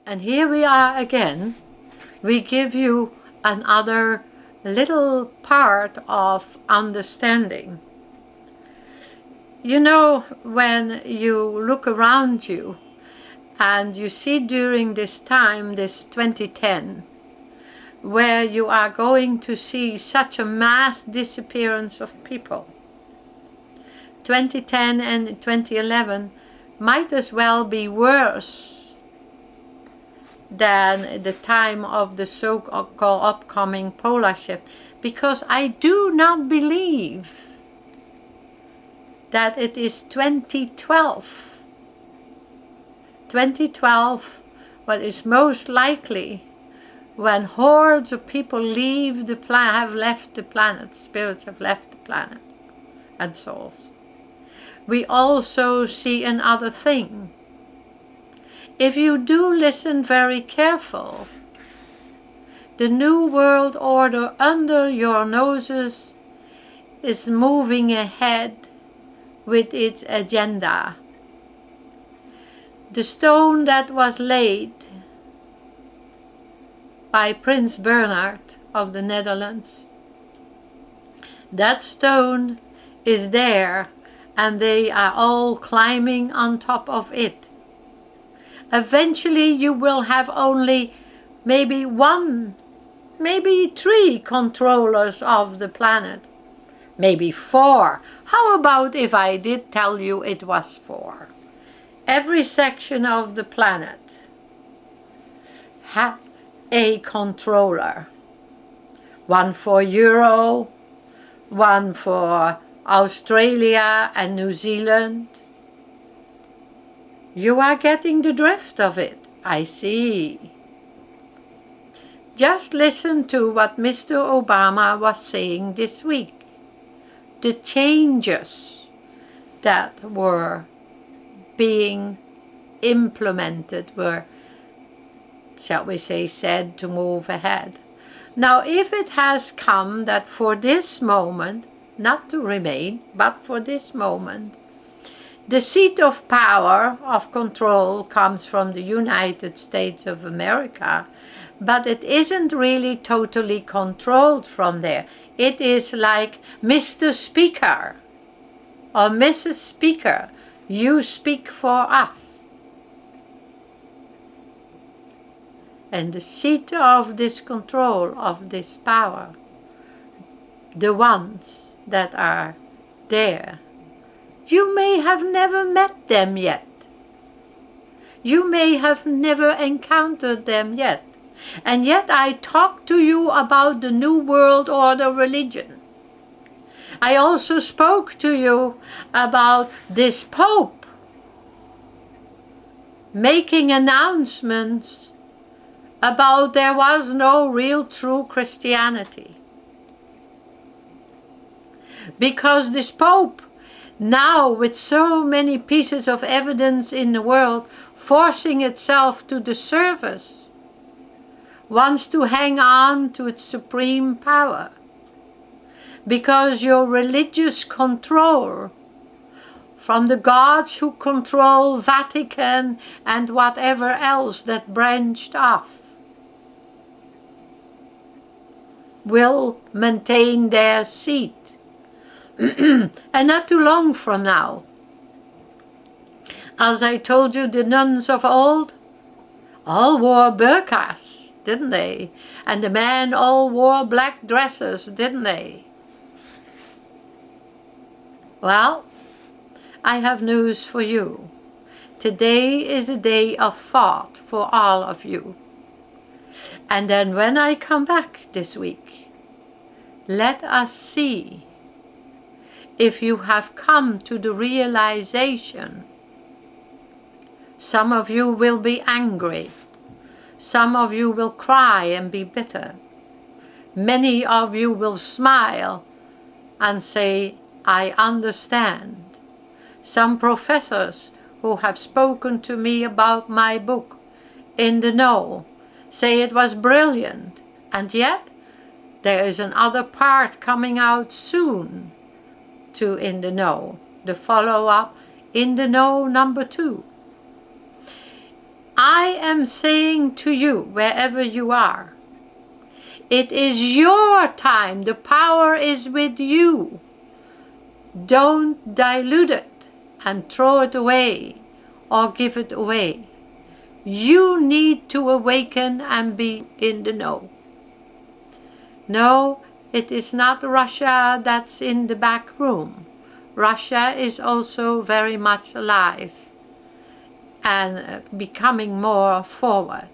And here we are again. We give you another little part of understanding. You know, when you look around you and you see during this time, this 2010, where you are going to see such a mass disappearance of people. 2010 and 2011 might as well be worse than the time of the so-called upcoming polar shift, because I do not believe that it is 2012. 2012, what is most likely when hordes of people leave the planet, have left the planet, spirits have left the planet, and souls. We also see another thing. If you do listen very careful, the New World Order under your noses is moving ahead with its agenda. The stone that was laid by Prince Bernhard of the Netherlands, that stone is there, and they are all climbing on top of it. Eventually you will have only maybe one, maybe 3 controllers of the planet, maybe 4. How about if I did tell you it was 4? Every section of the planet had a controller. One for Euro, one for Australia and New Zealand. You are getting the drift of it, I see. Just listen to what Mr. Obama was saying this week. The changes that were being implemented were, shall we say, said to move ahead. Now, if it has come that for this moment, not to remain, but for this moment, the seat of power, of control, comes from the United States of America, but it isn't really totally controlled from there. It is like, Mr. Speaker or Mrs. Speaker, you speak for us. And the seat of this control, of this power, the ones that are there, you may have never met them yet. You may have never encountered them yet. And yet I talk to you about the New World Order religion. I also spoke to you about this Pope making announcements about there was no real true Christianity. Because this Pope, now with so many pieces of evidence in the world forcing itself to the surface, wants to hang on to its supreme power. Because your religious control from the gods who control Vatican and whatever else that branched off will maintain their seat. And not too long from now. As I told you, the nuns of old all wore Burkas, didn't they? And the men all wore black dresses, didn't they? Well, I have news for you. Today is a day of thought for all of you. And then when I come back this week, let us see if you have come to the realization. Some of you will be angry. Some of you will cry and be bitter. Many of you will smile and say, I understand. Some professors who have spoken to me about my book, In the Know, say it was brilliant, and yet there is another part coming out soon to In the Know, the follow-up, In the Know number 2. I am saying to you, wherever you are, it is your time. The power is with you. Don't dilute it and throw it away or give it away. You need to awaken and be in the know. No, it is not Russia that's in the back room. Russia is also very much alive and becoming more forward.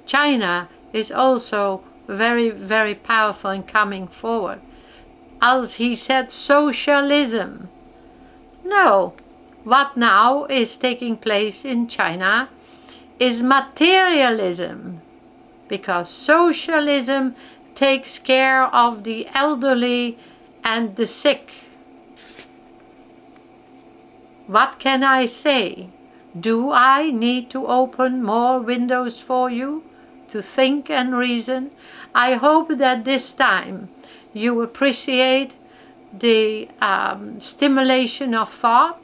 China is also very, very powerful and coming forward. As he said, socialism. No, what now is taking place in China is materialism, because socialism takes care of the elderly and the sick. What can I say? Do I need to open more windows for you to think and reason? I hope that this time you appreciate the stimulation of thought,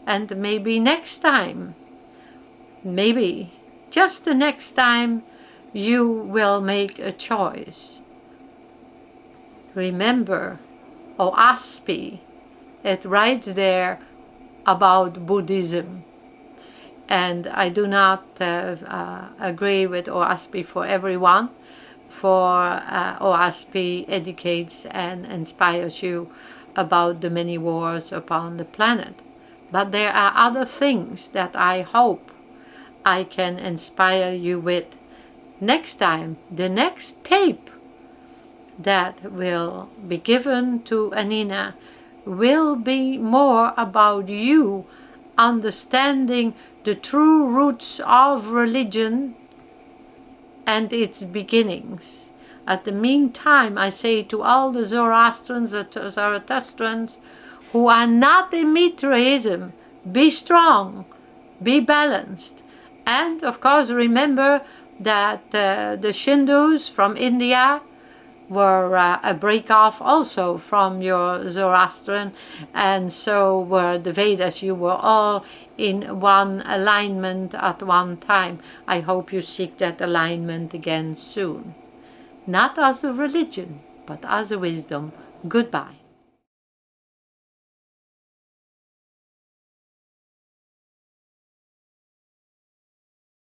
and maybe next time, maybe just the next time, you will make a choice. Remember, Oahpse, it writes there about Buddhism. And I do not agree with Oahpse for everyone, for Oahpse educates and inspires you about the many wars upon the planet. But there are other things that I hope I can inspire you with next time. The next tape that will be given to Anina will be more about you understanding the true roots of religion and its beginnings. At the meantime, I say to all the Zoroastrians, the Zarathustrians, who are not in Mithraism, be strong, be balanced. And of course, remember that the Hindus from India were a break-off also from your Zoroastrian, and so were the Vedas. You were all in one alignment at one time. I hope you seek that alignment again soon. Not as a religion, but as a wisdom. Goodbye.